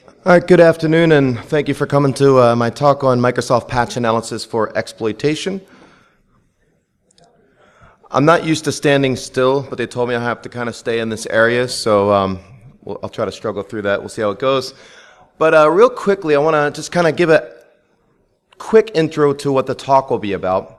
All right, good afternoon, and thank you for coming to my talk on Microsoft Patch Analysis for Exploitation. I'm not used to standing still, but they told me I have to kind of stay in this area, so I'll try to struggle through that. We'll see how it goes. But real quickly, I want to just kind of give a quick intro to what the talk will be about.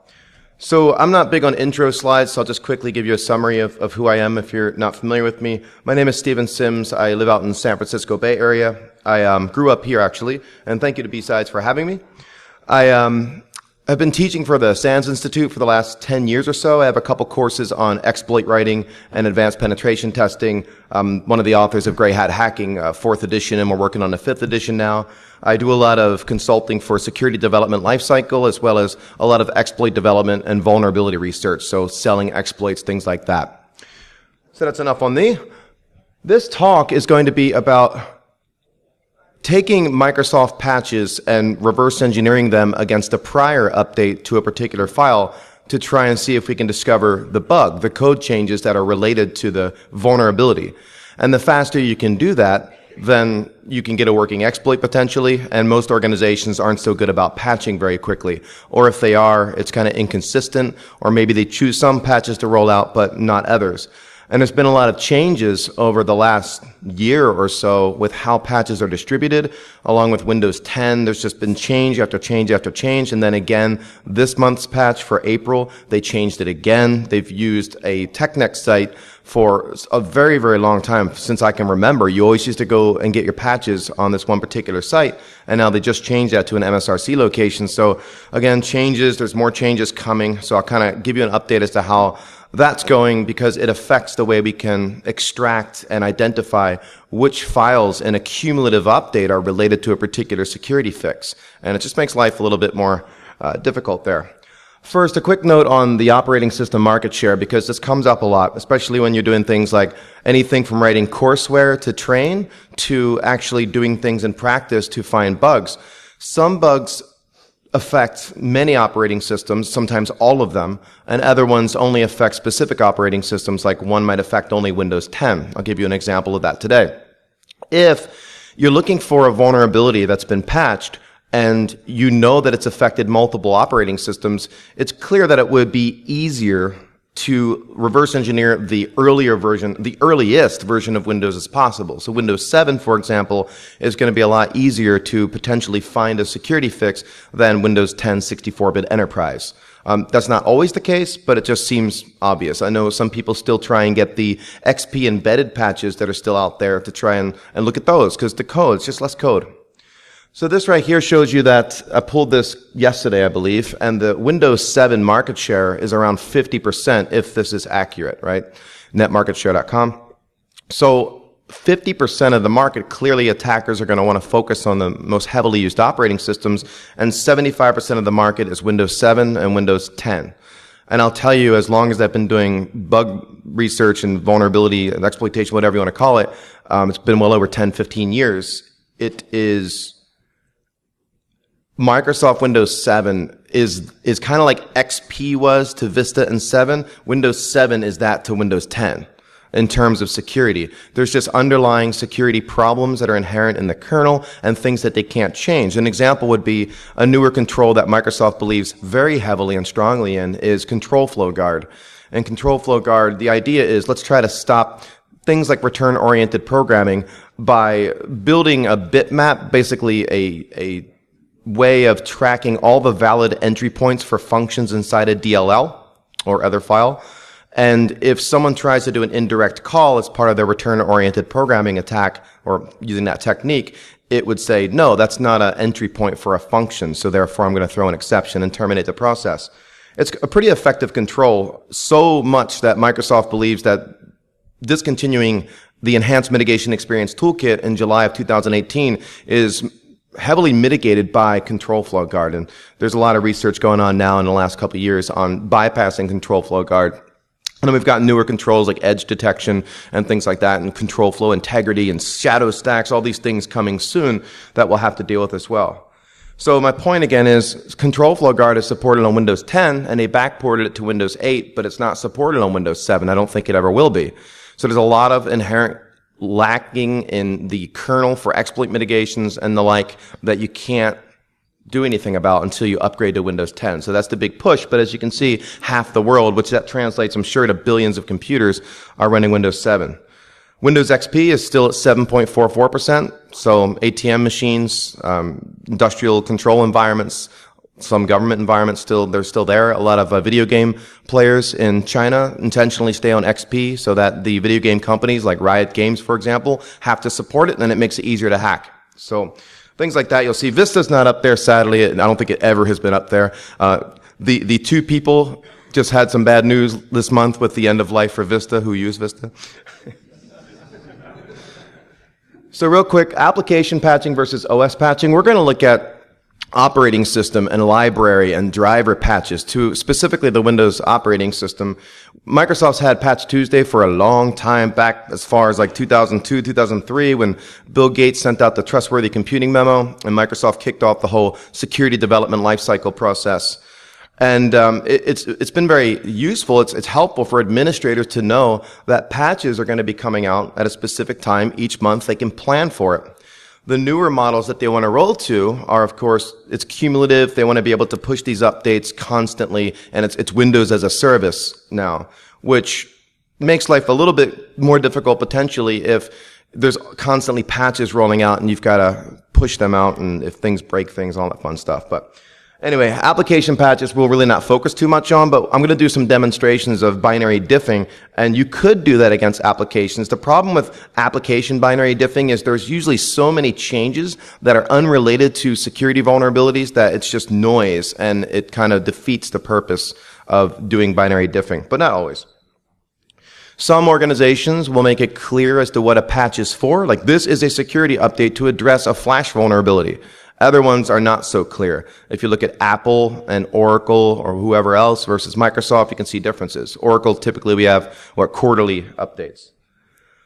So I'm not big on intro slides, so I'll just quickly give you a summary of who I am if you're not familiar with me. My name is Steven Sims. I live out in the San Francisco Bay Area. I grew up here, actually, and thank you to BSides for having me. I've been teaching for the SANS Institute for the last 10 years or so. I have a couple courses on exploit writing and advanced penetration testing. I'm one of the authors of Gray Hat Hacking, 4th edition, and we're working on the 5th edition now. I do a lot of consulting for security development lifecycle, as well as a lot of exploit development and vulnerability research, so selling exploits, things like that. So that's enough on me. This talk is going to be about taking Microsoft patches and reverse engineering them against a prior update to a particular file to try and see if we can discover the bug, the code changes that are related to the vulnerability. And the faster you can do that, then you can get a working exploit potentially, and most organizations aren't so good about patching very quickly. Or if they are, it's kind of inconsistent, or maybe they choose some patches to roll out but not others. And there's been a lot of changes over the last year or so with how patches are distributed, along with Windows 10. There's just been change after change after change. And then again, this month's patch for April, they changed it again. They've used a TechNet site for a very, very long time, since I can remember. You always used to go and get your patches on this one particular site, and now they just changed that to an MSRC location. So again, changes, there's more changes coming. So I'll kind of give you an update as to how that's going, because it affects the way we can extract and identify which files in a cumulative update are related to a particular security fix. And it just makes life a little bit more difficult there. First, a quick note on the operating system market share, because this comes up a lot, especially when you're doing things like anything from writing courseware to train to actually doing things in practice to find bugs. Some bugs affect many operating systems, sometimes all of them, and other ones only affect specific operating systems, like one might affect only Windows 10. I'll give you an example of that today. If you're looking for a vulnerability that's been patched, and you know that it's affected multiple operating systems, it's clear that it would be easier to reverse engineer the earliest version of Windows as possible. So Windows 7, for example, is going to be a lot easier to potentially find a security fix than Windows 10 64-bit Enterprise. That's not always the case, but it just seems obvious. I know some people still try and get the XP embedded patches that are still out there to try and look at those, because the code, it's just less code. So this right here shows you that I pulled this yesterday, I believe, and the Windows 7 market share is around 50% if this is accurate, right? Netmarketshare.com. So 50% of the market, clearly attackers are going to want to focus on the most heavily used operating systems, and 75% of the market is Windows 7 and Windows 10. And I'll tell you, as long as I've been doing bug research and vulnerability and exploitation, whatever you want to call it, it's been well over 10, 15 years. It is Microsoft Windows 7 is kind of like XP was to Vista and 7. Windows 7 is that to Windows 10 in terms of security. There's just underlying security problems that are inherent in the kernel and things that they can't change. An example would be a newer control that Microsoft believes very heavily and strongly in is Control Flow Guard. And Control Flow Guard, the idea is let's try to stop things like return-oriented programming by building a bitmap, basically a way of tracking all the valid entry points for functions inside a DLL or other file. And if someone tries to do an indirect call as part of their return-oriented programming attack or using that technique, it would say, no, that's not an entry point for a function, so therefore I'm going to throw an exception and terminate the process. It's a pretty effective control, so much that Microsoft believes that discontinuing the Enhanced Mitigation Experience Toolkit in July of 2018 is heavily mitigated by Control Flow Guard. And there's a lot of research going on now in the last couple of years on bypassing Control Flow Guard. And then we've got newer controls like edge detection and things like that, and control flow integrity and shadow stacks, all these things coming soon that we'll have to deal with as well. So my point again is Control Flow Guard is supported on Windows 10, and they backported it to Windows 8, but it's not supported on Windows 7. I don't think it ever will be. So there's a lot of inherent lacking in the kernel for exploit mitigations and the like that you can't do anything about until you upgrade to Windows 10. So that's the big push. But as you can see, half the world, which that translates, I'm sure, to billions of computers, are running Windows 7. Windows XP is still at 7.44%. So ATM machines, industrial control environments, some government environments they're still there. A lot of video game players in China intentionally stay on XP so that the video game companies like Riot Games, for example, have to support it, and then it makes it easier to hack. So things like that. You'll see Vista's not up there, sadly. I don't think it ever has been up there. The two people just had some bad news this month with the end of life for Vista, who use Vista. So real quick, application patching versus OS patching. We're going to look at operating system and library and driver patches to specifically the Windows operating system. Microsoft's had Patch Tuesday for a long time, back as far as like 2002, 2003, when Bill Gates sent out the Trustworthy Computing memo and Microsoft kicked off the whole security development lifecycle process. And it's been very useful. It's helpful for administrators to know that patches are going to be coming out at a specific time each month. They can plan for it. The newer models that they want to roll to are, of course, it's cumulative. They want to be able to push these updates constantly, and it's Windows as a service now, which makes life a little bit more difficult potentially if there's constantly patches rolling out and you've got to push them out, and if things break things, all that fun stuff. But anyway, application patches we'll really not focus too much on, but I'm going to do some demonstrations of binary diffing, and you could do that against applications. The problem with application binary diffing is there's usually so many changes that are unrelated to security vulnerabilities that it's just noise, and it kind of defeats the purpose of doing binary diffing, but not always. Some organizations will make it clear as to what a patch is for, like this is a security update to address a flash vulnerability. Other ones are not so clear. If you look at Apple and Oracle or whoever else versus Microsoft, you can see differences. Oracle, typically we have, quarterly updates.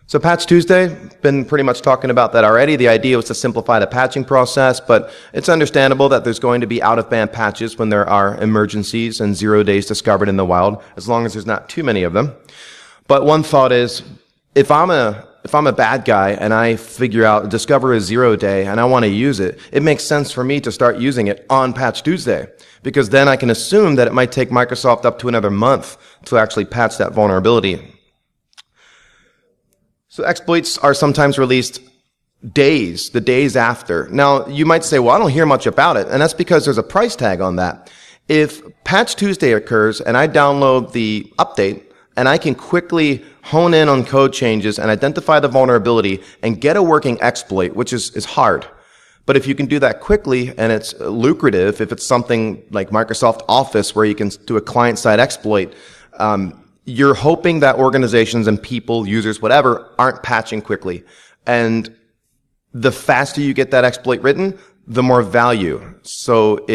So Patch Tuesday, been pretty much talking about that already. The idea was to simplify the patching process, but it's understandable that there's going to be out-of-band patches when there are emergencies and 0 days discovered in the wild, as long as there's not too many of them. But one thought is, if I'm a bad guy and I discover a 0 day and I want to use it, it makes sense for me to start using it on Patch Tuesday, because then I can assume that it might take Microsoft up to another month to actually patch that vulnerability. So exploits are sometimes released the days after. Now, you might say, well, I don't hear much about it, and that's because there's a price tag on that. If Patch Tuesday occurs and I download the update, and I can quickly hone in on code changes and identify the vulnerability and get a working exploit, which is hard. But if you can do that quickly and it's lucrative, if it's something like Microsoft Office where you can do a client-side exploit, you're hoping that organizations and people, users, whatever, aren't patching quickly. And the faster you get that exploit written, the more value. So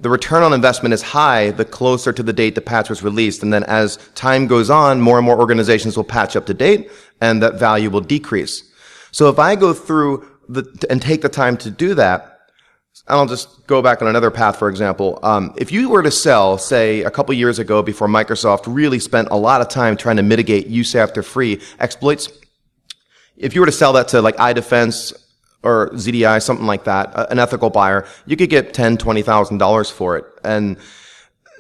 the return on investment is high the closer to the date the patch was released, and then as time goes on, more and more organizations will patch up to date, and that value will decrease. So if I go through and take the time to do that, and I'll just go back on another path, for example. If you were to sell, say, a couple years ago before Microsoft really spent a lot of time trying to mitigate use after free exploits, if you were to sell that to like iDefense or ZDI, something like that, an ethical buyer, you could get $10,000, $20,000 for it. And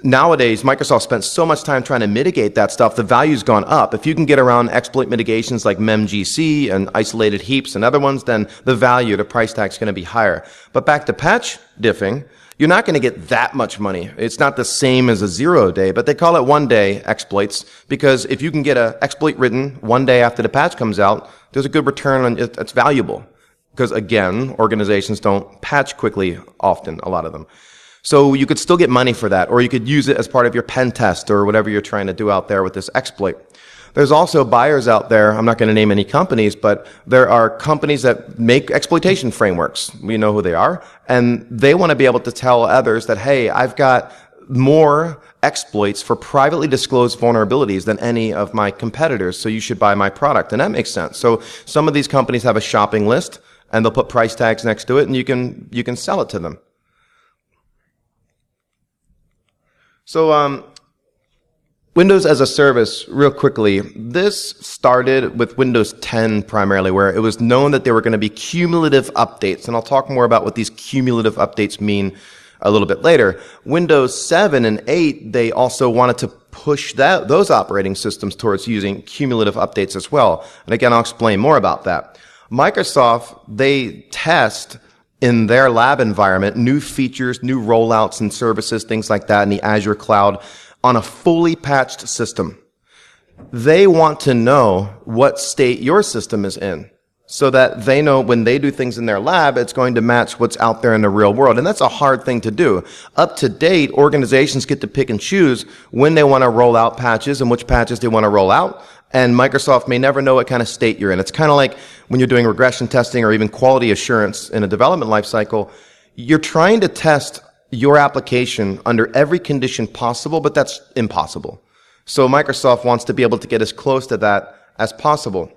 nowadays, Microsoft spent so much time trying to mitigate that stuff, the value's gone up. If you can get around exploit mitigations like memgc and isolated heaps and other ones, then the value, the price tag's going to be higher. But back to patch diffing, you're not going to get that much money. It's not the same as a 0 day, but they call it 1 day exploits, because if you can get an exploit written 1 day after the patch comes out, there's a good return on it. It's valuable. Because again, organizations don't patch quickly often, a lot of them. So you could still get money for that, or you could use it as part of your pen test or whatever you're trying to do out there with this exploit. There's also buyers out there, I'm not going to name any companies, but there are companies that make exploitation frameworks. We know who they are. And they want to be able to tell others that, hey, I've got more exploits for privately disclosed vulnerabilities than any of my competitors, so you should buy my product. And that makes sense. So some of these companies have a shopping list, and they'll put price tags next to it, and you can sell it to them. Windows as a service, real quickly, this started with Windows 10 primarily, where it was known that there were going to be cumulative updates, and I'll talk more about what these cumulative updates mean a little bit later. Windows 7 and 8, they also wanted to push those operating systems towards using cumulative updates as well. And again, I'll explain more about that. Microsoft, they test in their lab environment new features, new rollouts and services, things like that in the Azure cloud on a fully patched system. They want to know what state your system is in so that they know when they do things in their lab, it's going to match what's out there in the real world. And that's a hard thing to do. Up to date, organizations get to pick and choose when they want to roll out patches and which patches they want to roll out. And Microsoft may never know what kind of state you're in. It's kind of like when you're doing regression testing or even quality assurance in a development lifecycle. You're trying to test your application under every condition possible, but that's impossible. So Microsoft wants to be able to get as close to that as possible.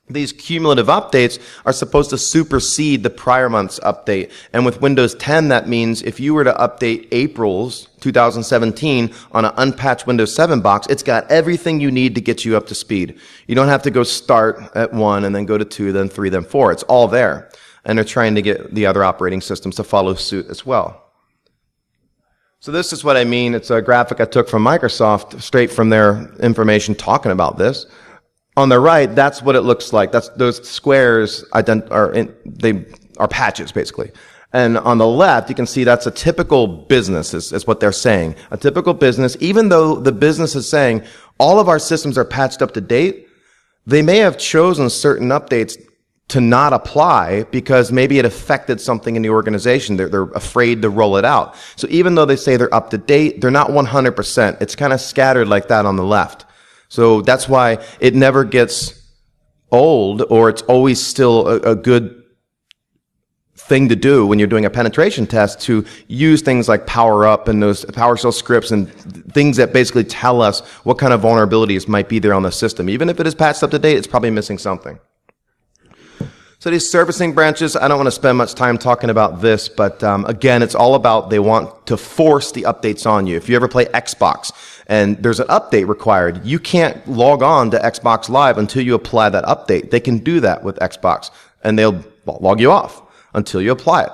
These cumulative updates are supposed to supersede the prior month's update. And with Windows 10, that means if you were to update April's 2017 on an unpatched Windows 7 box, it's got everything you need to get you up to speed. You don't have to go start at 1 and then go to 2, then 3, then 4. It's all there. And they're trying to get the other operating systems to follow suit as well. So this is what I mean. It's a graphic I took from Microsoft, straight from their information talking about this. On the right, that's what it looks like. Those squares are patches, basically. And on the left, you can see that's a typical business, is what they're saying. A typical business, even though the business is saying all of our systems are patched up to date, they may have chosen certain updates to not apply because maybe it affected something in the organization. They're afraid to roll it out. So even though they say they're up to date, they're not 100%. It's kind of scattered like that on the left. So that's why it never gets old, or it's always still a good thing to do when you're doing a penetration test, to use things like Power Up and those PowerShell scripts and things that basically tell us what kind of vulnerabilities might be there on the system. Even if it is patched up to date, it's probably missing something. So these servicing branches, I don't want to spend much time talking about this, but again, it's all about they want to force the updates on you. If you ever play Xbox and there's an update required, you can't log on to Xbox Live until you apply that update. They can do that with Xbox, and they'll log you off until you apply it.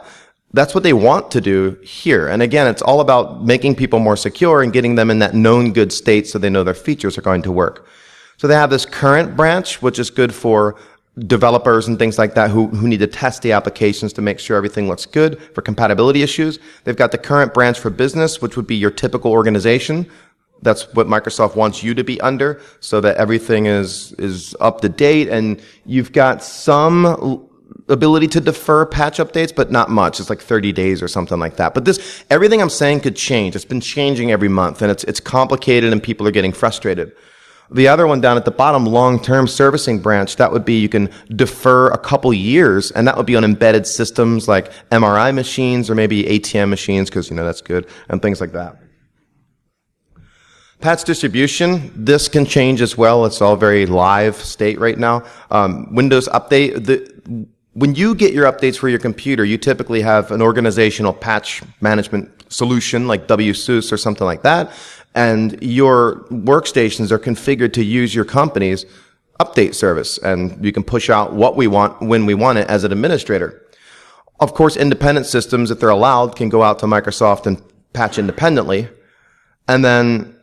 That's what they want to do here. And again, it's all about making people more secure and getting them in that known good state so they know their features are going to work. So they have this current branch, which is good for developers and things like that who need to test the applications to make sure everything looks good for compatibility issues. They've got the current branch for business, which would be your typical organization. That's what Microsoft wants you to be under, so that everything is up to date, and you've got some ability to defer patch updates, but not much. It's like 30 days or something like that. But everything I'm saying could change. It's been changing every month, and it's complicated, and people are getting frustrated. The other one down at the bottom, long-term servicing branch, that would be you can defer a couple years, and that would be on embedded systems like MRI machines or maybe ATM machines, because, that's good, and things like that. Patch distribution, this can change as well. It's all very live state right now. Windows Update, when you get your updates for your computer, you typically have an organizational patch management solution like WSUS or something like that. And your workstations are configured to use your company's update service. And you can push out what we want when we want it as an administrator. Of course, independent systems, if they're allowed, can go out to Microsoft and patch independently. And then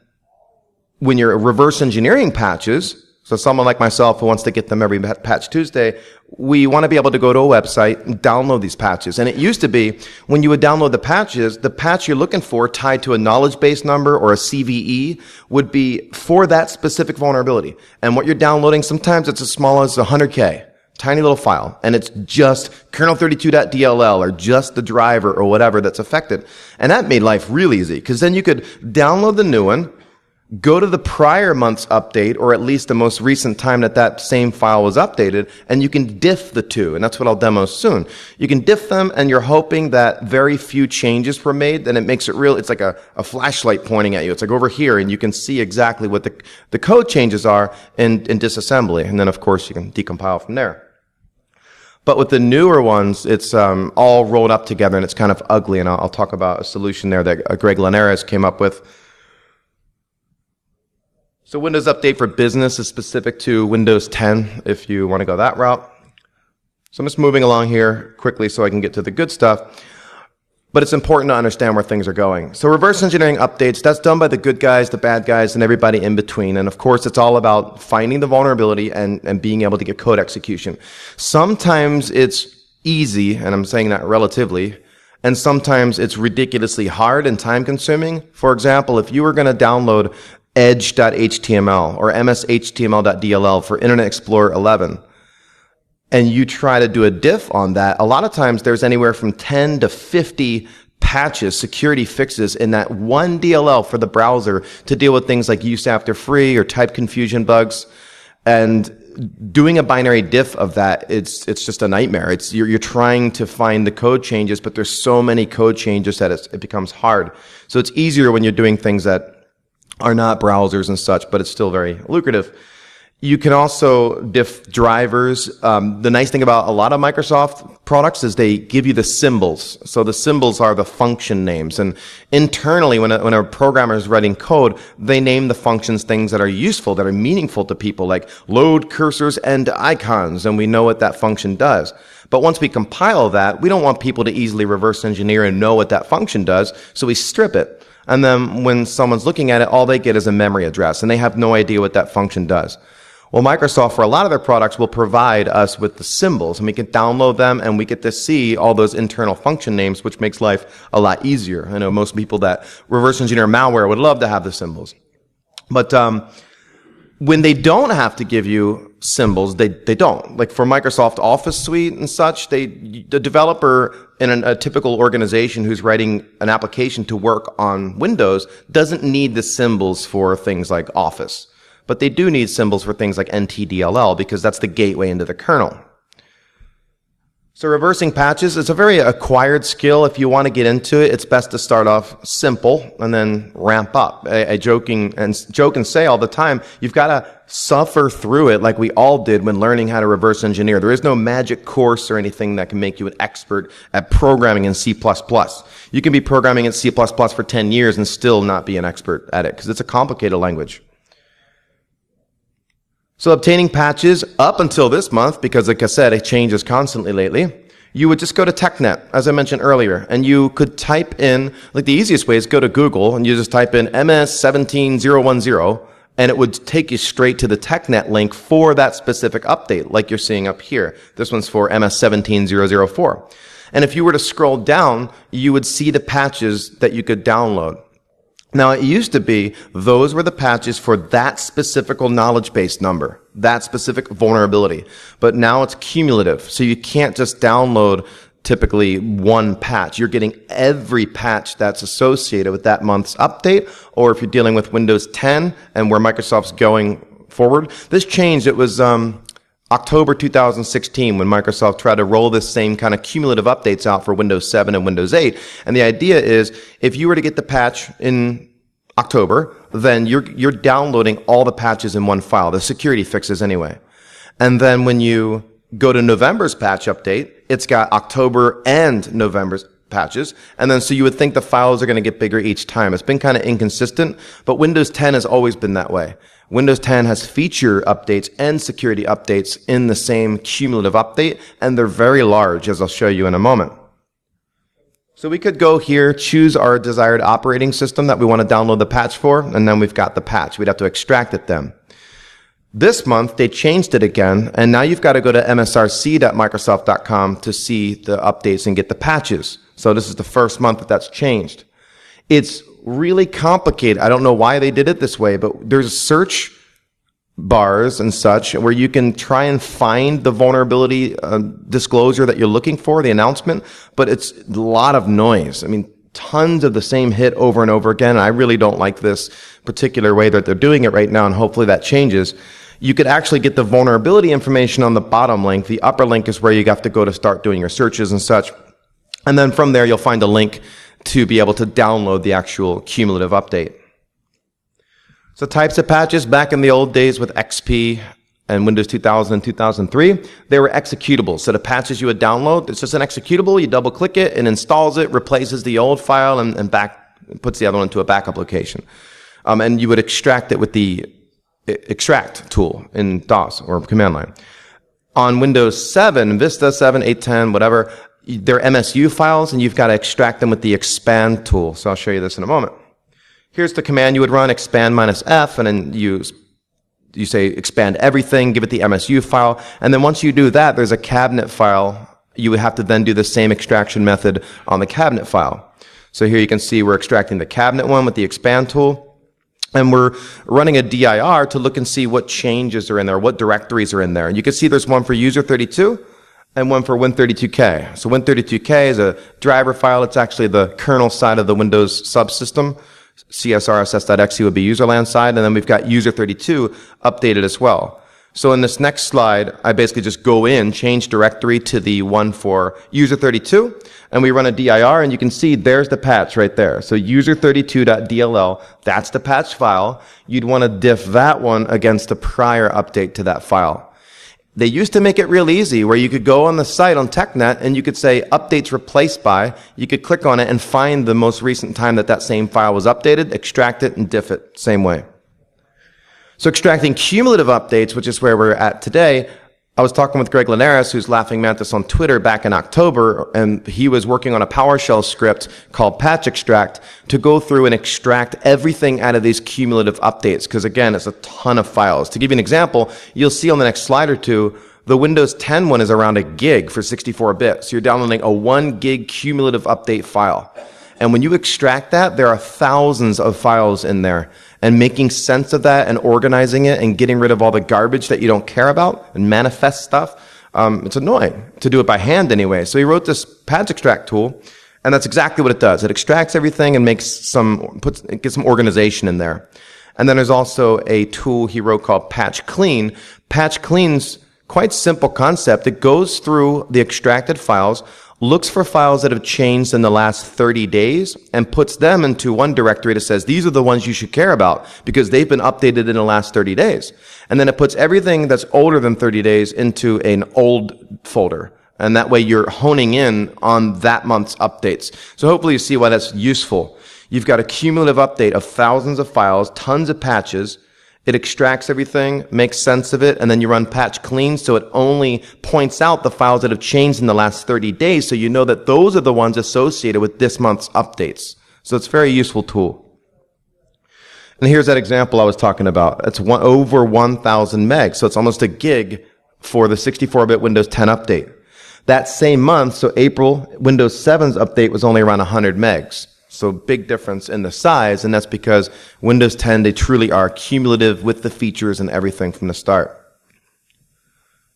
when you're reverse engineering patches, so someone like myself who wants to get them every Patch Tuesday, we want to be able to go to a website and download these patches. And it used to be, when you would download the patches, the patch you're looking for tied to a knowledge base number or a CVE would be for that specific vulnerability. And what you're downloading, sometimes it's as small as 100K, tiny little file, and it's just kernel32.dll or just the driver or whatever that's affected. And that made life really easy, because then you could download the new one, go to the prior month's update, or at least the most recent time that same file was updated, and you can diff the two, and that's what I'll demo soon. You can diff them, and you're hoping that very few changes were made, and it makes it real. It's like a flashlight pointing at you. It's like over here, and you can see exactly what the code changes are in disassembly, and then, of course, you can decompile from there. But with the newer ones, it's all rolled up together, and it's kind of ugly, and I'll talk about a solution there that Greg Linares came up with. So Windows Update for Business is specific to Windows 10 if you want to go that route. So I'm just moving along here quickly so I can get to the good stuff. But it's important to understand where things are going. So reverse engineering updates, that's done by the good guys, the bad guys, and everybody in between. And of course, it's all about finding the vulnerability and being able to get code execution. Sometimes it's easy, and I'm saying that relatively, and sometimes it's ridiculously hard and time consuming. For example, if you were going to download edge.html or mshtml.dll for Internet Explorer 11, and you try to do a diff on that, a lot of times there's anywhere from 10 to 50 patches, security fixes in that one DLL for the browser to deal with things like use after free or type confusion bugs. And doing a binary diff of that, it's just a nightmare. You're trying to find the code changes, but there's so many code changes that it becomes hard. So it's easier when you're doing things that are not browsers and such, but it's still very lucrative. You can also diff drivers. The nice thing about a lot of Microsoft products is they give you the symbols. So the symbols are the function names. And internally, when a programmer is writing code, they name the functions things that are useful, that are meaningful to people, like load cursors and icons, and we know what that function does. But once we compile that, we don't want people to easily reverse engineer and know what that function does, so we strip it. And then when someone's looking at it, all they get is a memory address, and they have no idea what that function does. Well, Microsoft, for a lot of their products, will provide us with the symbols, and we can download them, and we get to see all those internal function names, which makes life a lot easier. I know most people that reverse engineer malware would love to have the symbols. But when they don't have to give you symbols, they don't. Like for Microsoft Office Suite and such, the developer in a typical organization who's writing an application to work on Windows doesn't need the symbols for things like Office. But they do need symbols for things like NTDLL because that's the gateway into the kernel. So reversing patches is a very acquired skill. If you want to get into it, it's best to start off simple and then ramp up. I joke and say all the time, you've got to suffer through it like we all did when learning how to reverse engineer. There is no magic course or anything that can make you an expert at programming in C++. You can be programming in C++ for 10 years and still not be an expert at it because it's a complicated language. So obtaining patches up until this month, because like I said, it changes constantly lately, you would just go to TechNet, as I mentioned earlier, and you could type in, like the easiest way is go to Google and you just type in MS17010, and it would take you straight to the TechNet link for that specific update, like you're seeing up here. This one's for MS17004. And if you were to scroll down, you would see the patches that you could download. Now, it used to be those were the patches for that specific knowledge base number, that specific vulnerability. But now it's cumulative, so you can't just download typically one patch. You're getting every patch that's associated with that month's update, or if you're dealing with Windows 10 and where Microsoft's going forward. This changed. It was October 2016 when Microsoft tried to roll this same kind of cumulative updates out for Windows 7 and Windows 8. And the idea is if you were to get the patch in October, then you're downloading all the patches in one file, the security fixes anyway. And then when you go to November's patch update, it's got October and November's patches. And then so you would think the files are going to get bigger each time. It's been kind of inconsistent, but Windows 10 has always been that way. Windows 10 has feature updates and security updates in the same cumulative update, and they're very large, as I'll show you in a moment. So we could go here, choose our desired operating system that we want to download the patch for, and then we've got the patch. We'd have to extract it then. This month, they changed it again, and now you've got to go to msrc.microsoft.com to see the updates and get the patches. So this is the first month that that's changed. It's really complicated. I don't know why they did it this way, but there's search bars and such where you can try and find the vulnerability disclosure that you're looking for, the announcement, but it's a lot of noise. I mean, tons of the same hit over and over again. I really don't like this particular way that they're doing it right now, and hopefully that changes. You could actually get the vulnerability information on the bottom link. The upper link is where you have to go to start doing your searches and such. And then from there, you'll find a link to be able to download the actual cumulative update. So types of patches, back in the old days with XP and Windows 2000 and 2003, they were executables. So the patches you would download, it's just an executable, you double click it, and installs it, replaces the old file, and puts the other one into a backup location. And you would extract it with the extract tool in DOS or command line. On Windows 7, Vista 7, 810, whatever, they're MSU files, and you've got to extract them with the expand tool. So I'll show you this in a moment. Here's the command you would run, expand -F, and then you say expand everything, give it the MSU file, and then once you do that, there's a cabinet file. You would have to then do the same extraction method on the cabinet file. So here you can see we're extracting the cabinet one with the expand tool. And we're running a dir to look and see what changes are in there, what directories are in there. And you can see there's one for user32 and one for Win32k. So Win32k is a driver file. It's actually the kernel side of the Windows subsystem. CSRSS.exe would be userland side. And then we've got user32 updated as well. So in this next slide, I basically just go in, change directory to the one for user32, and we run a dir, and you can see there's the patch right there. So user32.dll, that's the patch file. You'd want to diff that one against the prior update to that file. They used to make it real easy where you could go on the site on TechNet and you could say updates replaced by, you could click on it and find the most recent time that that same file was updated, extract it, and diff it same way. So extracting cumulative updates, which is where we're at today, I was talking with Greg Linares, who's Laughing Mantis on Twitter back in October, and he was working on a PowerShell script called patch extract to go through and extract everything out of these cumulative updates, because again, it's a ton of files. To give you an example, you'll see on the next slide or two, the Windows 10 one is around 1 gig for 64-bit, so you're downloading a 1 gig cumulative update file. And when you extract that, there are thousands of files in there. And making sense of that and organizing it and getting rid of all the garbage that you don't care about and manifest stuff, it's annoying to do it by hand anyway. So he wrote this patch extract tool, and that's exactly what it does. It extracts everything and gets some organization in there. And then there's also a tool he wrote called patch clean. Patch clean's quite simple concept. It goes through the extracted files, looks for files that have changed in the last 30 days and puts them into one directory that says these are the ones you should care about because they've been updated in the last 30 days. And then it puts everything that's older than 30 days into an old folder. And that way you're honing in on that month's updates. So hopefully you see why that's useful. You've got a cumulative update of thousands of files, tons of patches. It extracts everything, makes sense of it, and then you run patch clean, so it only points out the files that have changed in the last 30 days, so you know that those are the ones associated with this month's updates. So it's a very useful tool. And here's that example I was talking about. It's over 1,000 megs, so it's almost 1 gig for the 64-bit Windows 10 update. That same month, so April, Windows 7's update was only around 100 megs. So big difference in the size, and that's because Windows 10, they truly are cumulative with the features and everything from the start.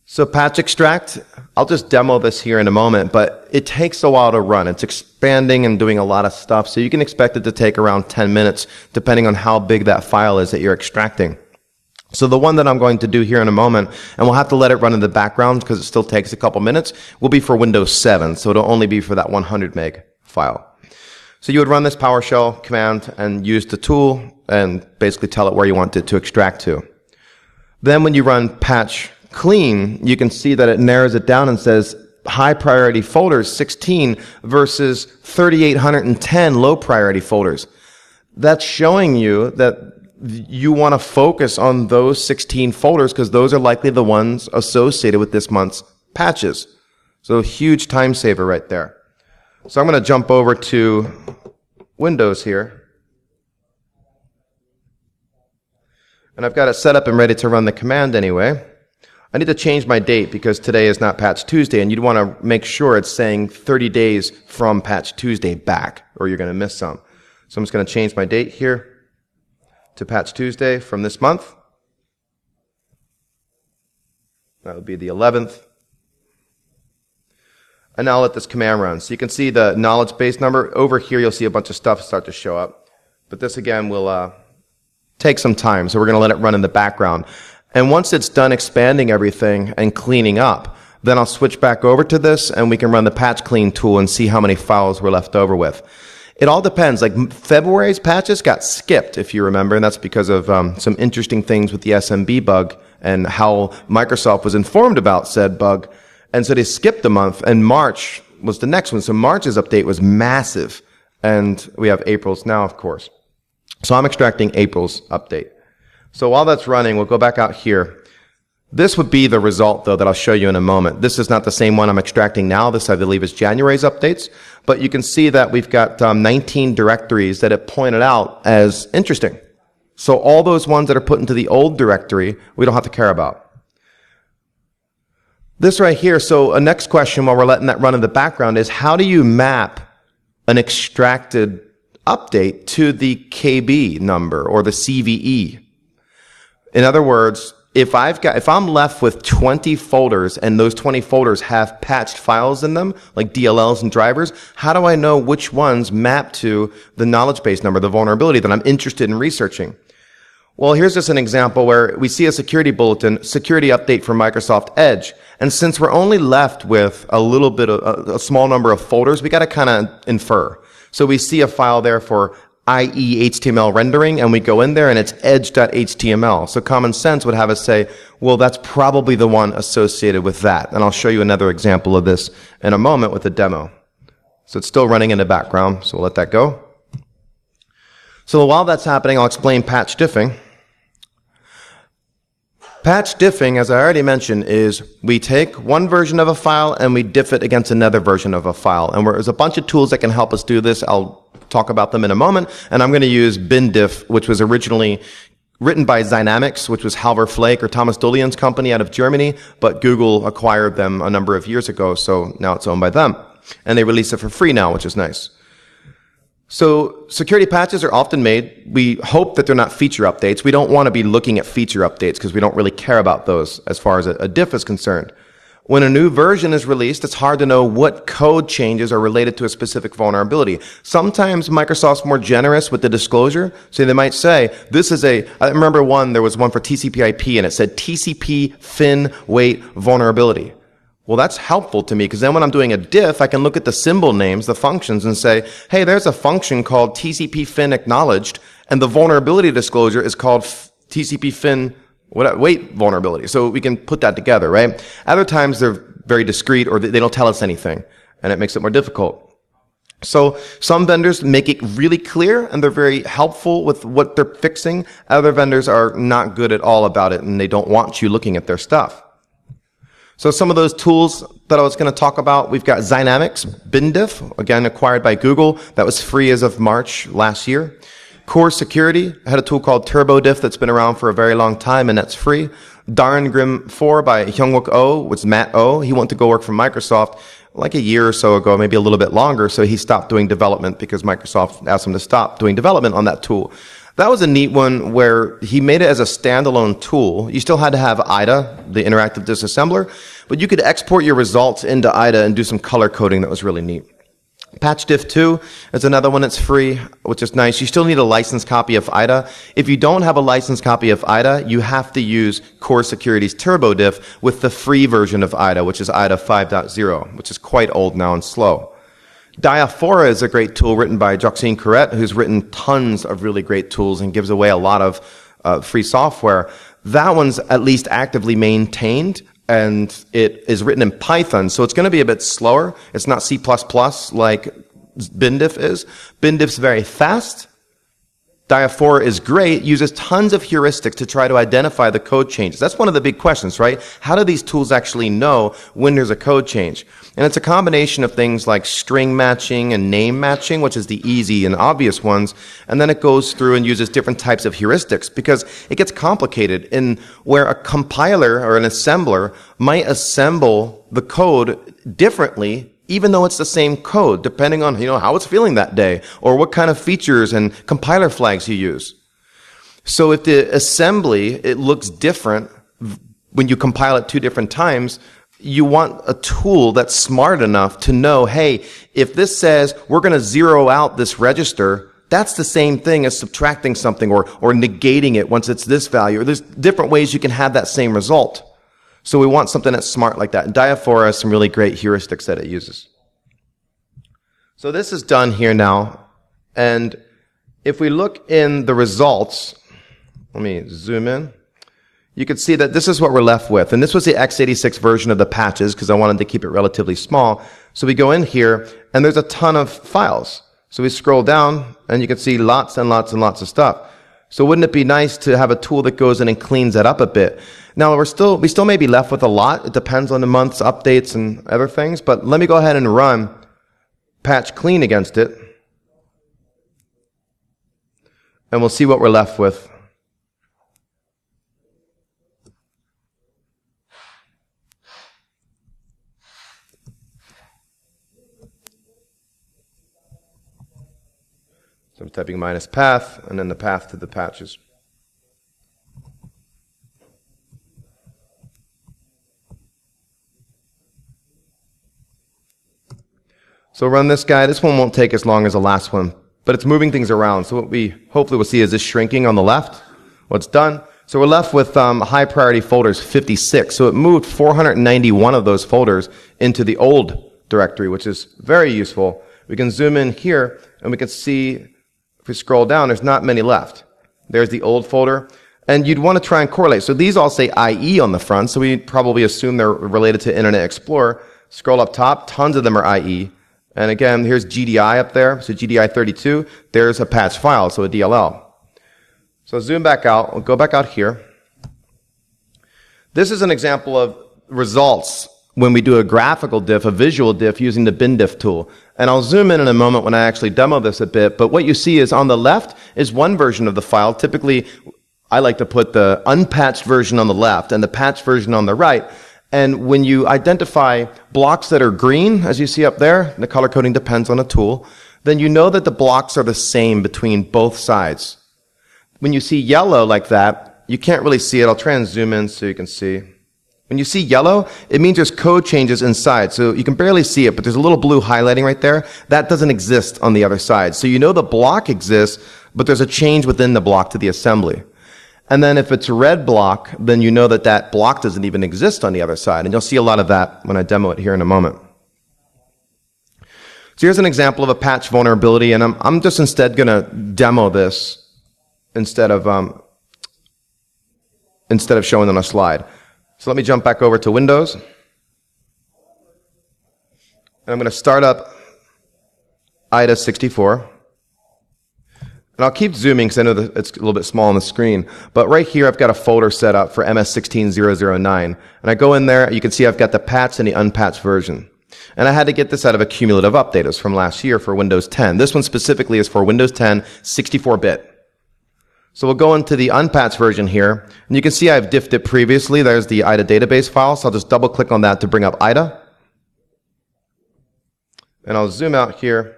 So patch extract, I'll just demo this here in a moment, but it takes a while to run. It's expanding and doing a lot of stuff, so you can expect it to take around 10 minutes, depending on how big that file is that you're extracting. So the one that I'm going to do here in a moment, and we'll have to let it run in the background because it still takes a couple minutes, will be for Windows 7, so it'll only be for that 100 meg file. So you would run this PowerShell command and use the tool and basically tell it where you want it to extract to. Then when you run patch clean, you can see that it narrows it down and says high priority folders 16 versus 3,810 low priority folders. That's showing you that you want to focus on those 16 folders because those are likely the ones associated with this month's patches. So a huge time saver right there. So I'm going to jump over to Windows here. And I've got it set up and ready to run the command anyway. I need to change my date because today is not Patch Tuesday, and you'd want to make sure it's saying 30 days from Patch Tuesday back, or you're going to miss some. So I'm just going to change my date here to Patch Tuesday from this month. That would be the 11th. And now I'll let this command run. So you can see the knowledge base number. Over here you'll see a bunch of stuff start to show up. But this again will take some time, so we're going to let it run in the background. And once it's done expanding everything and cleaning up, then I'll switch back over to this and we can run the patch clean tool and see how many files we're left over with. It all depends. Like February's patches got skipped, if you remember, and that's because of some interesting things with the SMB bug and how Microsoft was informed about said bug. And so they skipped a month, and March was the next one. So March's update was massive, and we have April's now, of course. So I'm extracting April's update. So while that's running, we'll go back out here. This would be the result, though, that I'll show you in a moment. This is not the same one I'm extracting now. This, I believe, is January's updates. But you can see that we've got 19 directories that it pointed out as interesting. So all those ones that are put into the old directory, we don't have to care about. This right here, so a next question while we're letting that run in the background is, how do you map an extracted update to the KB number or the CVE? In other words, if I'm left with 20 folders and those 20 folders have patched files in them, like DLLs and drivers, how do I know which ones map to the knowledge base number, the vulnerability that I'm interested in researching? Well, here's just an example where we see a security bulletin, security update for Microsoft Edge. And since we're only left with a little bit of a small number of folders, we got to kind of infer. So we see a file there for IE HTML rendering, and we go in there and it's edge.html. So common sense would have us say, well, that's probably the one associated with that. And I'll show you another example of this in a moment with a demo. So it's still running in the background, so we'll let that go. So while that's happening, I'll explain patch diffing. Patch diffing, as I already mentioned, is we take one version of a file and we diff it against another version of a file. And there's a bunch of tools that can help us do this. I'll talk about them in a moment. And I'm going to use BinDiff, which was originally written by Zynamics, which was Halvor Flake or Thomas Dullien's company out of Germany, but Google acquired them a number of years ago, so now it's owned by them. And they release it for free now, which is nice. So security patches are often made. We hope that they're not feature updates. We don't want to be looking at feature updates because we don't really care about those as far as a diff is concerned. When a new version is released, it's hard to know what code changes are related to a specific vulnerability. Sometimes Microsoft's more generous with the disclosure. So they might say, I remember there was one for TCP/IP and it said TCP fin wait vulnerability. Well, that's helpful to me because then when I'm doing a diff, I can look at the symbol names, the functions, and say, hey, there's a function called TCP fin acknowledged, and the vulnerability disclosure is called TCP fin wait vulnerability. So we can put that together, right? Other times they're very discreet or they don't tell us anything, and it makes it more difficult. So some vendors make it really clear and they're very helpful with what they're fixing. Other vendors are not good at all about it and they don't want you looking at their stuff. So some of those tools that I was going to talk about, we've got Zynamics, BinDiff, again acquired by Google. That was free as of March last year. Core Security had a tool called TurboDiff that's been around for a very long time and that's free. Darngrim 4 by Hyungwook Oh, was Matt Oh. He went to go work for Microsoft like a year or so ago, maybe a little bit longer, so he stopped doing development because Microsoft asked him to stop doing development on that tool. That was a neat one where he made it as a standalone tool. You still had to have IDA, the interactive disassembler, but you could export your results into IDA and do some color coding that was really neat. PatchDiff 2 is another one that's free, which is nice. You still need a licensed copy of IDA. If you don't have a licensed copy of IDA, you have to use Core Security's TurboDiff with the free version of IDA, which is IDA 5.0, which is quite old now and slow. Diaphora is a great tool written by Joxine Corrette, who's written tons of really great tools and gives away a lot of free software. That one's at least actively maintained, and it is written in Python, so it's going to be a bit slower. It's not C++ like BinDiff is. BinDiff's very fast. Diaphora is great, uses tons of heuristics to try to identify the code changes. That's one of the big questions, right? How do these tools actually know when there's a code change? And it's a combination of things like string matching and name matching, which is the easy and obvious ones. And then it goes through and uses different types of heuristics because it gets complicated in where a compiler or an assembler might assemble the code differently even though it's the same code, depending on, how it's feeling that day, or what kind of features and compiler flags you use. So if the assembly, it looks different when you compile it 2 different times, you want a tool that's smart enough to know, hey, if this says we're going to zero out this register, that's the same thing as subtracting something or negating it once it's this value. Or there's different ways you can have that same result. So we want something that's smart like that. And Diaphora has some really great heuristics that it uses. So this is done here now. And if we look in the results, let me zoom in. You can see that this is what we're left with. And this was the x86 version of the patches because I wanted to keep it relatively small. So we go in here and there's a ton of files. So we scroll down and you can see lots and lots and lots of stuff. So wouldn't it be nice to have a tool that goes in and cleans that up a bit? Now, we still may be left with a lot. It depends on the month's updates and other things, but let me go ahead and run patch clean against it, and we'll see what we're left with. So I'm typing minus path, and then the path to the patches. So run this guy. This one won't take as long as the last one, but it's moving things around. So what we hopefully will see is this shrinking on the left. What's done? So we're left with high priority folders 56. So it moved 491 of those folders into the old directory, which is very useful. We can zoom in here, and we can see, if we scroll down, there's not many left. There's the old folder. And you'd want to try and correlate. So these all say IE on the front, so we probably assume they're related to Internet Explorer. Scroll up top, tons of them are IE. And again, here's GDI up there, so GDI 32. There's a patch file, so a DLL. So zoom back out. We'll go back out here. This is an example of results when we do a graphical diff, a visual diff, using the bin diff tool. And I'll zoom in a moment when I actually demo this a bit. But what you see is on the left is one version of the file. Typically, I like to put the unpatched version on the left and the patched version on the right. And when you identify blocks that are green, as you see up there, the color coding depends on a tool, then you know that the blocks are the same between both sides. When you see yellow like that, you can't really see it. I'll try and zoom in so you can see. When you see yellow, it means there's code changes inside. So you can barely see it, but there's a little blue highlighting right there. That doesn't exist on the other side. So you know the block exists, but there's a change within the block to the assembly. And then if it's a red block, then you know that that block doesn't even exist on the other side. And you'll see a lot of that when I demo it here in a moment. So here's an example of a patch vulnerability, and I'm just instead going to demo this instead of showing on a slide. So let me jump back over to Windows. And I'm going to start up IDA 64. And I'll keep zooming because I know that it's a little bit small on the screen. But right here, I've got a folder set up for MS16009. And I go in there, you can see I've got the patched and the unpatched version. And I had to get this out of a cumulative update. It was from last year for Windows 10. This one specifically is for Windows 10 64-bit. So we'll go into the unpatched version here. And you can see I've diffed it previously. There's the IDA database file. So I'll just double click on that to bring up IDA. And I'll zoom out here.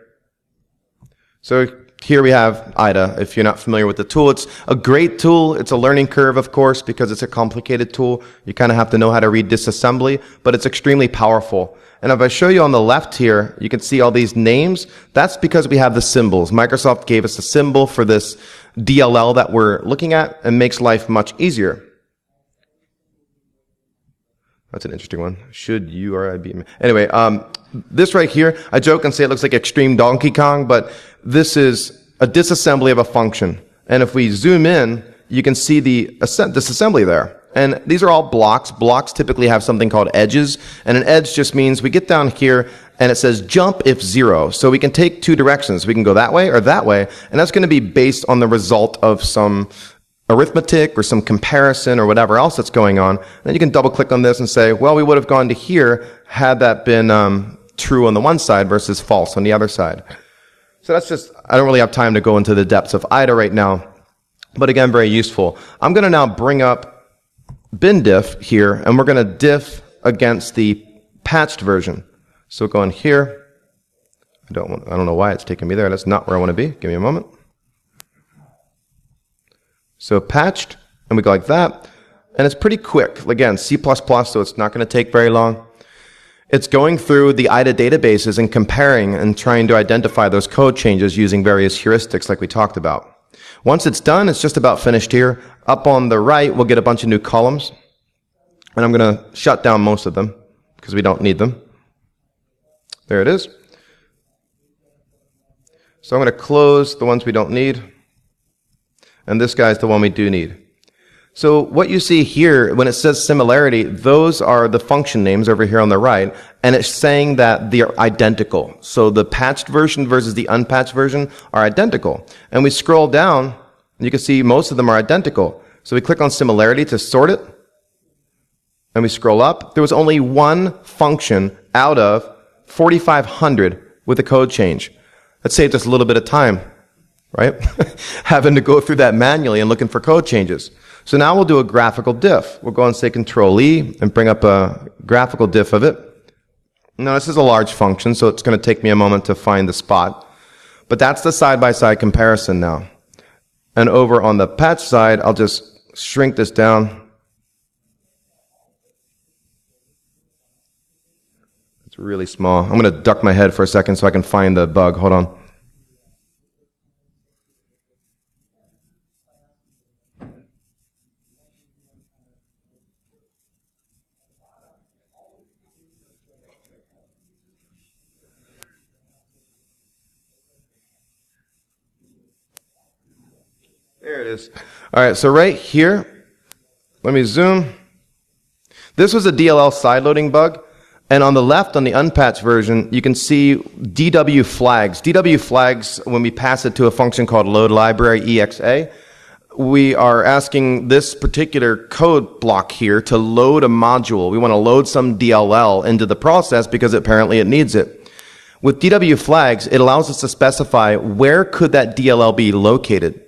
So here we have IDA. If you're not familiar with the tool, it's a great tool. It's a learning curve, of course, because it's a complicated tool. You kind of have to know how to read disassembly, but it's extremely powerful. And if I show you on the left here, you can see all these names. That's because we have the symbols. Microsoft gave us a symbol for this DLL that we're looking at and makes life much easier. That's an interesting one. Should URI be... Anyway, this right here, I joke and say it looks like Extreme Donkey Kong, but this is a disassembly of a function. And if we zoom in, you can see the disassembly there. And these are all blocks. Blocks typically have something called edges. And an edge just means we get down here and it says jump if 0. So we can take two directions. We can go that way or that way. And that's going to be based on the result of some arithmetic or some comparison or whatever else that's going on. And then you can double click on this and say, well, we would have gone to here had that been true on the one side versus false on the other side. So that's just, I don't really have time to go into the depths of IDA right now. But again, very useful. I'm going to now bring up bin diff here, and we're going to diff against the patched version. So go in here. I don't know why it's taking me there. That's not where I want to be. Give me a moment. So patched, and we go like that. And it's pretty quick. Again, C++, so it's not going to take very long. It's going through the IDA databases and comparing and trying to identify those code changes using various heuristics like we talked about. Once it's done, it's just about finished here. Up on the right, we'll get a bunch of new columns. And I'm going to shut down most of them because we don't need them. There it is. So I'm going to close the ones we don't need. And this guy's the one we do need. So what you see here, when it says similarity, those are the function names over here on the right, and it's saying that they're identical. So the patched version versus the unpatched version are identical. And we scroll down, And you can see most of them are identical. So we click on similarity to sort it, and we scroll up. There was only one function out of 4,500 with a code change. That saved us a little bit of time, right? Having to go through that manually and looking for code changes. So now we'll do a graphical diff. We'll go and say Control-E and bring up a graphical diff of it. Now this is a large function, so it's going to take me a moment to find the spot. But that's the side-by-side comparison now. And over on the patch side, I'll just shrink this down. It's really small. I'm going to duck my head for a second so I can find the bug. Hold on. There it is. All right, so right here, let me zoom. This was a DLL side loading bug. And on the left, on the unpatched version, you can see DW flags. DW flags, when we pass it to a function called load library exa, we are asking this particular code block here to load a module. We want to load some DLL into the process because apparently it needs it. With DW flags, it allows us to specify where could that DLL be located.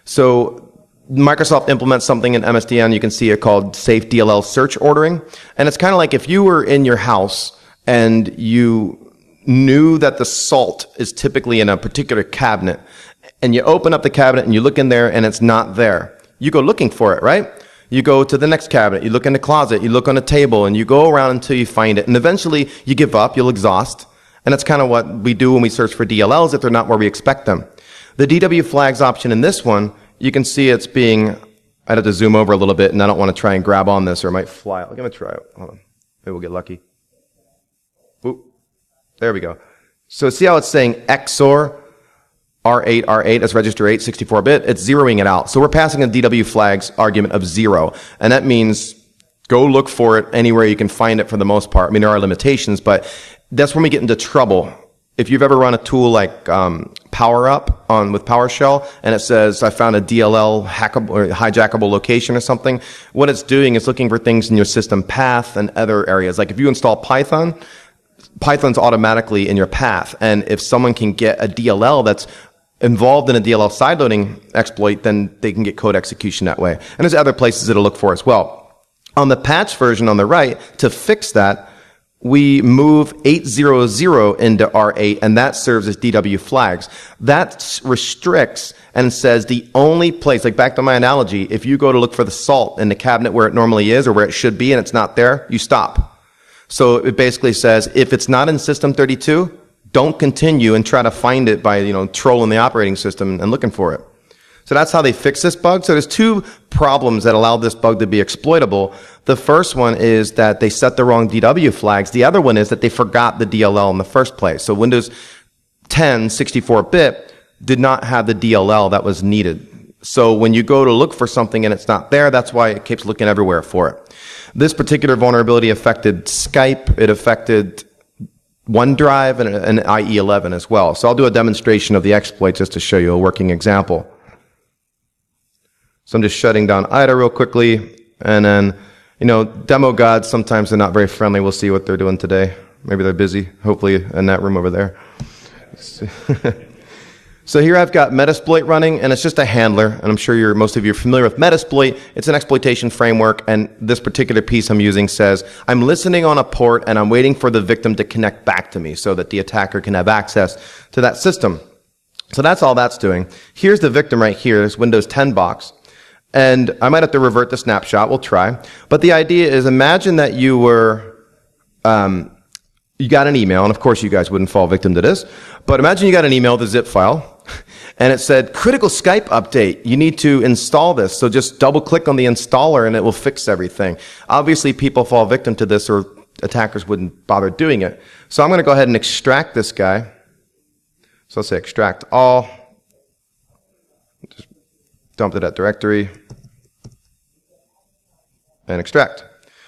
So Microsoft implements something in MSDN, you can see it called Safe DLL Search Ordering. And it's kind of like if you were in your house and you knew that the salt is typically in a particular cabinet, and you open up the cabinet and you look in there and it's not there. You go looking for it, right? You go to the next cabinet, you look in the closet, you look on a table, and you go around until you find it. And eventually you give up, you'll exhaust. And that's kind of what we do when we search for DLLs if they're not where we expect them. The DW flags option in this one, you can see it's being, I'd have to zoom over a little bit, and I don't want to try and grab on this or it might fly out. I'm going to try it. Hold on. Maybe we'll get lucky. Oop. There we go. So see how it's saying XOR R8 as register 8, 64-bit? It's zeroing it out. So we're passing a DW flags argument of 0. And that means go look for it anywhere you can find it for the most part. I mean, there are limitations, but that's when we get into trouble. If you've ever run a tool like PowerUp with PowerShell, and it says, I found a DLL hackable or hijackable location or something, what it's doing is looking for things in your system path and other areas. Like if you install Python, Python's automatically in your path. And if someone can get a DLL that's involved in a DLL side loading exploit, then they can get code execution that way. And there's other places it'll look for as well. On the patch version on the right, to fix that, we move 800 into R8, and that serves as DW flags. That restricts and says the only place, like back to my analogy, if you go to look for the salt in the cabinet where it normally is or where it should be and it's not there, you stop. So it basically says if it's not in System 32, don't continue and try to find it by, trolling the operating system and looking for it. So that's how they fix this bug. So there's two problems that allow this bug to be exploitable. The first one is that they set the wrong DW flags. The other one is that they forgot the DLL in the first place. So Windows 10 64-bit did not have the DLL that was needed. So when you go to look for something and it's not there, that's why it keeps looking everywhere for it. This particular vulnerability affected Skype. It affected OneDrive and IE11 as well. So I'll do a demonstration of the exploit just to show you a working example. So I'm just shutting down IDA real quickly, and then, demo gods, sometimes they're not very friendly. We'll see what they're doing today. Maybe they're busy, hopefully in that room over there. So here I've got Metasploit running, and it's just a handler, and I'm sure most of you are familiar with Metasploit. It's an exploitation framework, and this particular piece I'm using says, I'm listening on a port, and I'm waiting for the victim to connect back to me so that the attacker can have access to that system. So that's all that's doing. Here's the victim right here, this Windows 10 box. And I might have to revert the snapshot. We'll try. But the idea is, imagine that you were, you got an email, and of course you guys wouldn't fall victim to this, but imagine you got an email with a zip file, and it said, critical Skype update. You need to install this. So just double click on the installer and it will fix everything. Obviously people fall victim to this, or attackers wouldn't bother doing it. So I'm going to go ahead and extract this guy. So let's say extract all. Just dump to that directory and extract.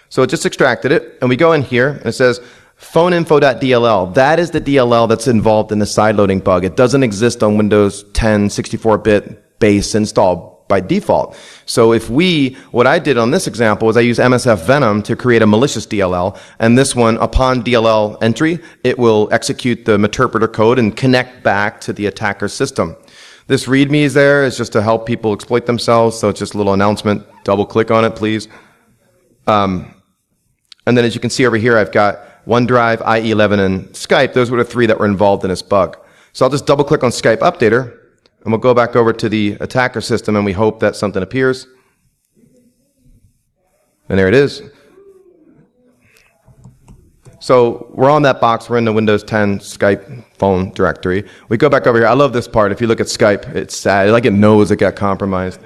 So it just extracted it, and we go in here and it says phoneinfo.dll. That is the DLL that's involved in the side loading bug. It doesn't exist on Windows 10 64-bit base install by default. So what I did on this example was I used MSF Venom to create a malicious DLL, and this one, upon DLL entry, it will execute the interpreter code and connect back to the attacker's system. This README is there is just to help people exploit themselves, so it's just a little announcement. Double click on it, please. And then as you can see over here, I've got OneDrive, IE11, and Skype. Those were the three that were involved in this bug. So I'll just double click on Skype Updater, and we'll go back over to the attacker system, and we hope that something appears. And there it is. So we're on that box. We're in the Windows 10 Skype phone directory. We go back over here. I love this part. If you look at Skype, it's sad. Like it knows it got compromised.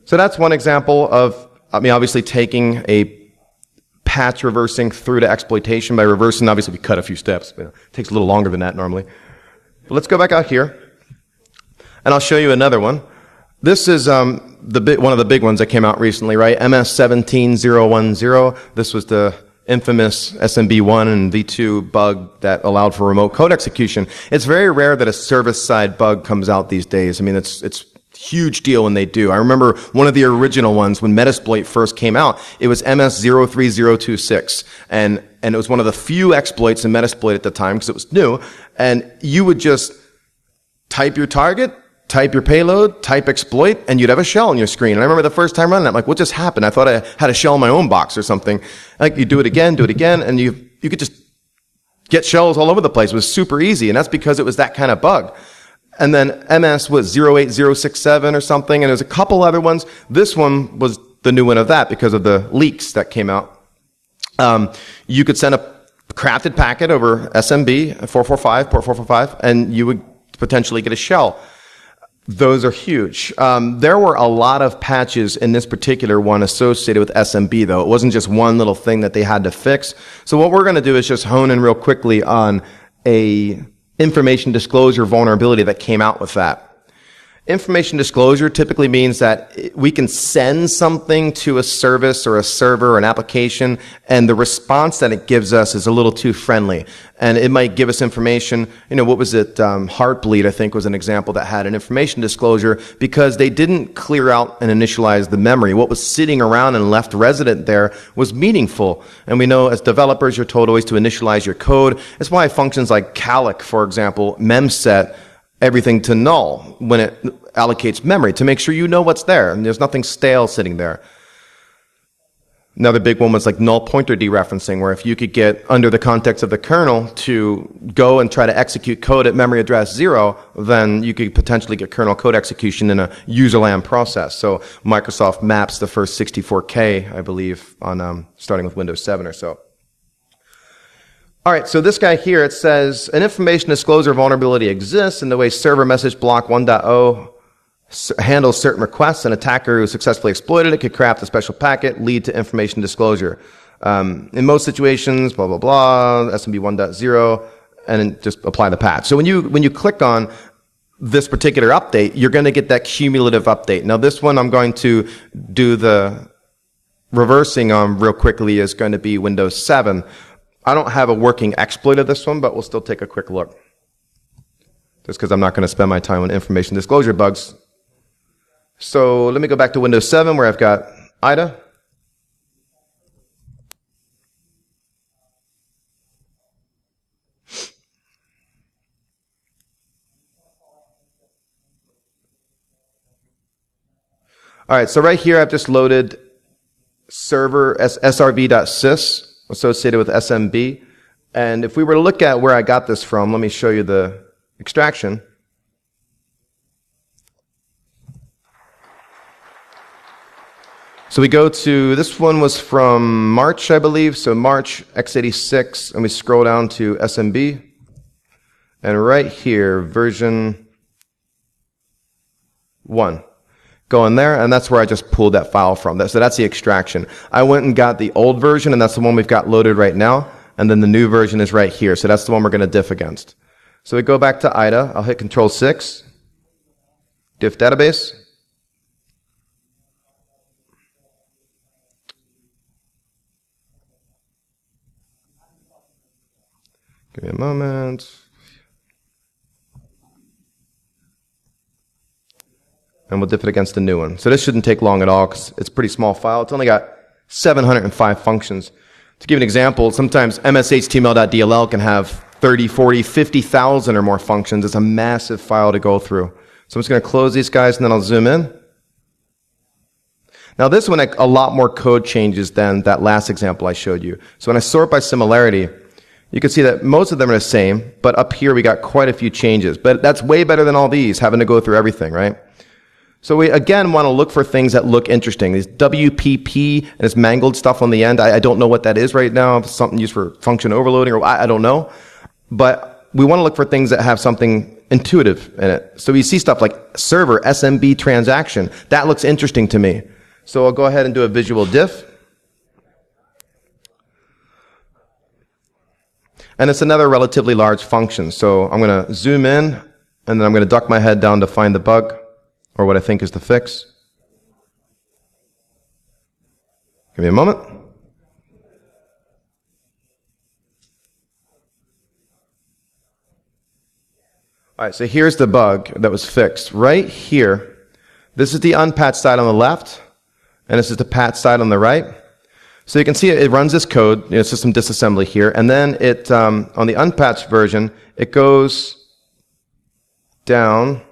So that's one example of, obviously taking a patch reversing through to exploitation. By reversing, obviously we cut a few steps. But it takes a little longer than that normally. But let's go back out here, and I'll show you another one. This is one of the big ones that came out recently, right? MS17010. This was the infamous SMB1 and V2 bug that allowed for remote code execution. It's very rare that a service-side bug comes out these days. I mean, it's a huge deal when they do. I remember one of the original ones when Metasploit first came out. It was MS03026, and it was one of the few exploits in Metasploit at the time because it was new. And you would just type your target, type your payload, type exploit, and you'd have a shell on your screen. And I remember the first time running that, I'm like, what just happened? I thought I had a shell in my own box or something. Like, you do it again, and you could just get shells all over the place. It was super easy, and that's because it was that kind of bug. And then MS was 08067 or something, and there's a couple other ones. This one was the new one of that because of the leaks that came out. You could send a crafted packet over SMB 445, port 445, and you would potentially get a shell. Those are huge. There were a lot of patches in this particular one associated with SMB, though. It wasn't just one little thing that they had to fix. So what we're going to do is just hone in real quickly on a information disclosure vulnerability that came out with that. Information disclosure typically means that we can send something to a service or a server or an application, and the response that it gives us is a little too friendly. And it might give us information, what was it? Heartbleed, I think, was an example that had an information disclosure because they didn't clear out and initialize the memory. What was sitting around and left resident there was meaningful. And we know as developers, you're told always to initialize your code. That's why functions like calloc, for example, memset, everything to null when it allocates memory to make sure you know what's there and there's nothing stale sitting there. Another big one was like null pointer dereferencing, where if you could get under the context of the kernel to go and try to execute code at memory address 0, then you could potentially get kernel code execution in a userland process. So Microsoft maps the first 64K, I believe, on starting with Windows 7 or so. All right, so this guy here, it says, an information disclosure vulnerability exists in the way server message block 1.0 handles certain requests. An attacker who successfully exploited it could craft a special packet, lead to information disclosure. In most situations, blah, blah, blah, SMB 1.0, and then just apply the patch. So when you click on this particular update, you're going to get that cumulative update. Now this one I'm going to do the reversing on real quickly is going to be Windows 7. I don't have a working exploit of this one, but we'll still take a quick look. Just because I'm not going to spend my time on information disclosure bugs. So let me go back to Windows 7 where I've got IDA. All right, so right here I've just loaded server srv.sys associated with SMB. And if we were to look at where I got this from, let me show you the extraction. So we go to, this one was from March, I believe, so March x86, and we scroll down to SMB. And right here, version 1. Go in there, and that's where I just pulled that file from. So that's the extraction. I went and got the old version, and that's the one we've got loaded right now. And then the new version is right here. So that's the one we're going to diff against. So we go back to IDA. I'll hit Control-6. Diff database. Give me a moment. and we'll diff it against the new one. So this shouldn't take long at all because it's a pretty small file. It's only got 705 functions. To give an example, sometimes mshtml.dll can have 30, 40, 50,000 or more functions. It's a massive file to go through. So I'm just going to close these guys and then I'll zoom in. Now this one, a lot more code changes than that last example I showed you. So when I sort by similarity, you can see that most of them are the same, but up here we got quite a few changes. But that's way better than all these, having to go through everything, right? So we, again, want to look for things that look interesting. These WPP and this mangled stuff on the end, I don't know what that is right now. If it's something used for function overloading, or I don't know. But we want to look for things that have something intuitive in it. So we see stuff like server, SMB transaction. That looks interesting to me. So I'll go ahead and do a visual diff. And it's another relatively large function. So I'm going to zoom in, and then I'm going to duck my head down to find the bug, or what I think is the fix. Give me a moment. All right, so here's the bug that was fixed. Right here, this is the unpatched side on the left, and this is the patched side on the right. So you can see it runs this code, system disassembly here, and then it, on the unpatched version, it goes down.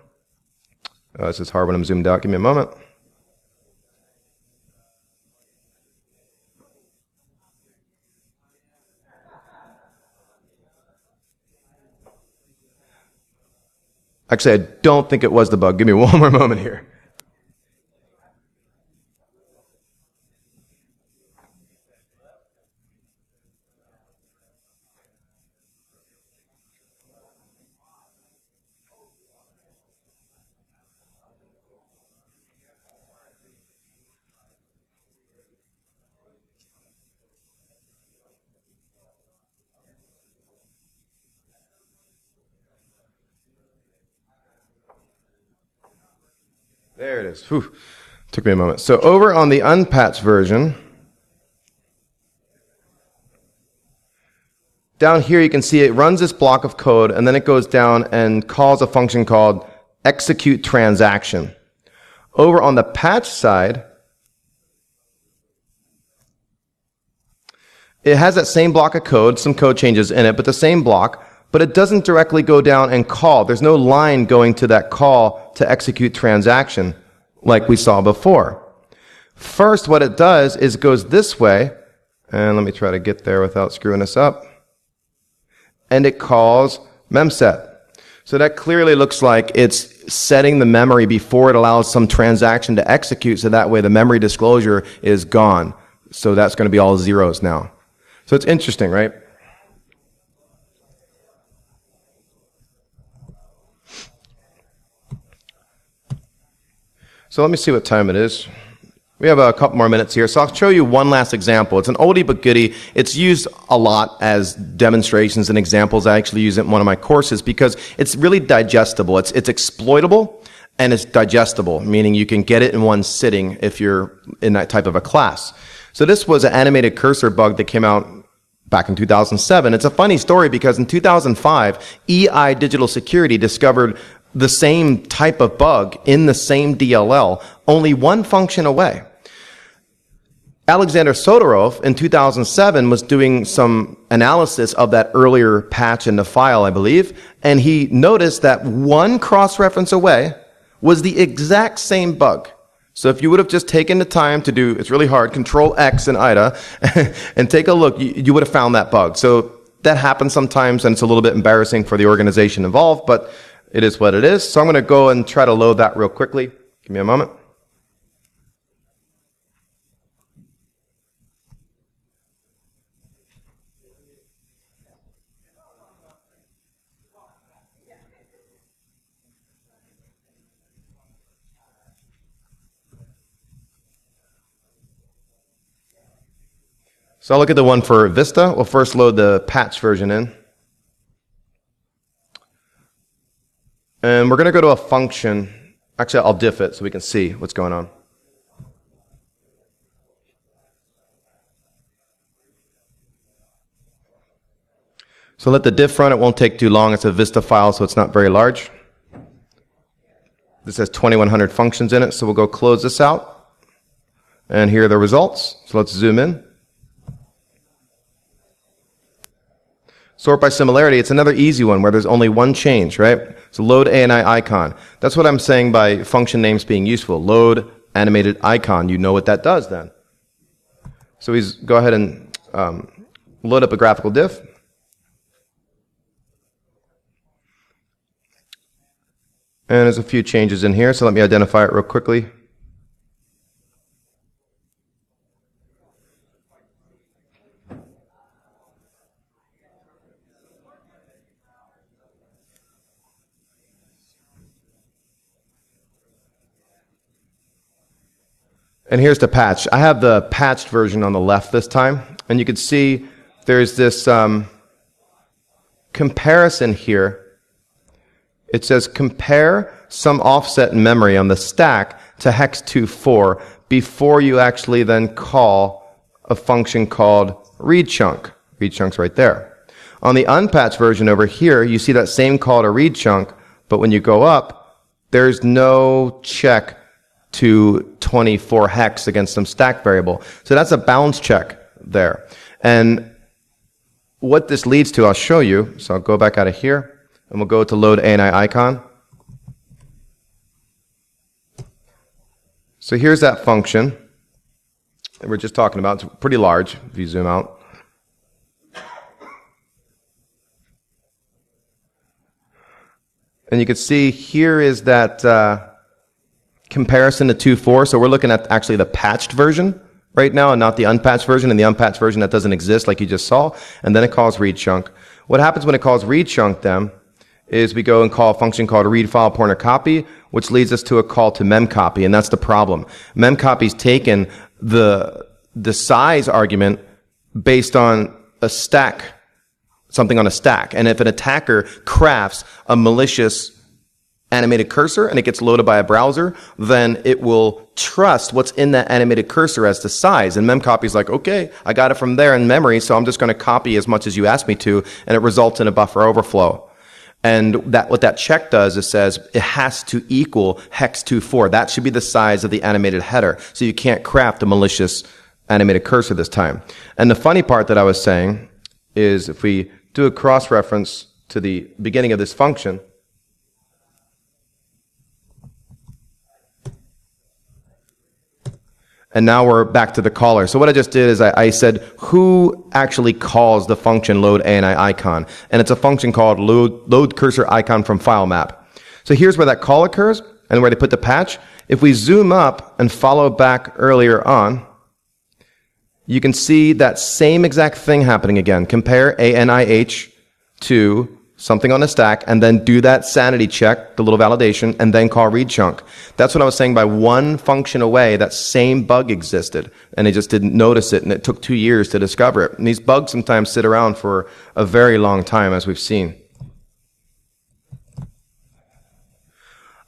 Oh, this is hard when I'm zoomed out. Give me a moment. Actually, I don't think it was the bug. Give me one more moment here. There it is. Whew. Took me a moment. So over on the unpatched version, down here you can see it runs this block of code, and then it goes down and calls a function called execute transaction. Over on the patched side, it has that same block of code, some code changes in it, but the same block, but it doesn't directly go down and call. There's no line going to that call to execute transaction like we saw before. First, what it does is it goes this way, and let me try to get there without screwing this up, and it calls memset. So that clearly looks like it's setting the memory before it allows some transaction to execute, so that way the memory disclosure is gone. So that's going to be all zeros now. So it's interesting, right? So let me see what time it is. We have a couple more minutes here, so I'll show you one last example. It's an oldie but goodie. It's used a lot as demonstrations and examples. I actually use it in one of my courses because it's really digestible. It's exploitable and it's digestible, meaning you can get it in one sitting if you're in that type of a class. So this was an animated cursor bug that came out back in 2007. It's a funny story because in 2005, EI Digital Security discovered the same type of bug in the same DLL, only one function away. Alexander Sotorov in 2007 was doing some analysis of that earlier patch in the file, I believe, and he noticed that one cross-reference away was the exact same bug. So if you would have just taken the time to do, it's really hard, Control X in IDA, and take a look, you would have found that bug. So that happens sometimes, and it's a little bit embarrassing for the organization involved, but it is what it is. So I'm going to go and try to load that real quickly. Give me a moment. So I'll look at the one for Vista. We'll first load the patch version in. And we're going to go to a function. Actually, I'll diff it so we can see what's going on. So let the diff run. It won't take too long. It's a Vista file, so it's not very large. This has 2100 functions in it, so we'll go close this out. And here are the results. So let's zoom in. Sort by similarity, it's another easy one where there's only one change, right? So load ANI icon. That's what I'm saying by function names being useful. Load animated icon. You know what that does then. So we go ahead and load up a graphical diff. And there's a few changes in here, so let me identify it real quickly. And here's the patch. I have the patched version on the left this time, and you can see there's this comparison here. It says compare some offset in memory on the stack to hex 2.4 before you actually then call a function called read chunk. Read chunk's right there. On the unpatched version over here, you see that same call to read chunk, but when you go up, there's no check to 24 hex against some stack variable. So that's a bounds check there. And what this leads to, I'll show you. So I'll go back out of here, and we'll go to load ANI icon. So here's that function that we're just talking about. It's pretty large if you zoom out. And you can see here is that comparison to 2.4. So we're looking at actually the patched version right now and not the unpatched version. And the unpatched version, that doesn't exist like you just saw. And then it calls read chunk. What happens when it calls read chunk then is we go and call a function called read file pointer copy, which leads us to a call to memcopy. And that's the problem. Memcopy's taken the size argument based on a stack, something on a stack. And if an attacker crafts a malicious animated cursor and it gets loaded by a browser, then it will trust what's in that animated cursor as the size. And memcopy is like, okay, I got it from there in memory, so I'm just going to copy as much as you asked me to, and it results in a buffer overflow. And what that check does is says it has to equal hex 2.4. That should be the size of the animated header. So you can't craft a malicious animated cursor this time. And the funny part that I was saying is if we do a cross-reference to the beginning of this function, and now we're back to the caller. So what I just did is I said, who actually calls the function load ANI icon? And it's a function called load cursor icon from file map. So here's where that call occurs and where they put the patch. If we zoom up and follow back earlier on, you can see that same exact thing happening again. Compare ANIH to something on the stack, and then do that sanity check, the little validation, and then call read chunk. That's what I was saying. By one function away, that same bug existed, and they just didn't notice it, and it took 2 years to discover it. And these bugs sometimes sit around for a very long time, as we've seen.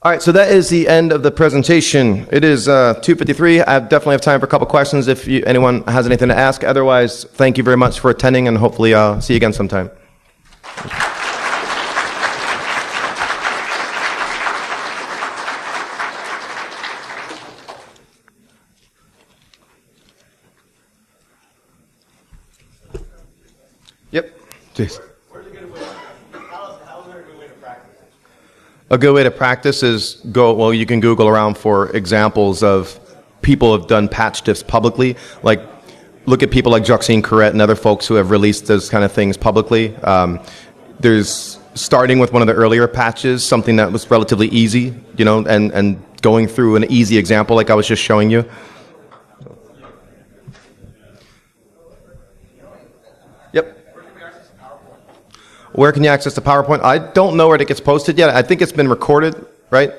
All right, so that is the end of the presentation. It is 2:53. I definitely have time for a couple questions if anyone has anything to ask. Otherwise, thank you very much for attending, and hopefully I'll see you again sometime. Yep. Jeez. How is there a good way to practice? A good way to practice is you can Google around for examples of people who have done patch diffs publicly. Like, look at people like Joxine Corrette and other folks who have released those kind of things publicly. There's starting with one of the earlier patches, something that was relatively easy, and going through an easy example like I was just showing you. Yep. Where can you access the PowerPoint? I don't know where it gets posted yet. I think it's been recorded, right?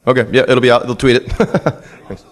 Okay, yeah, it'll be out. They'll tweet it. Thanks.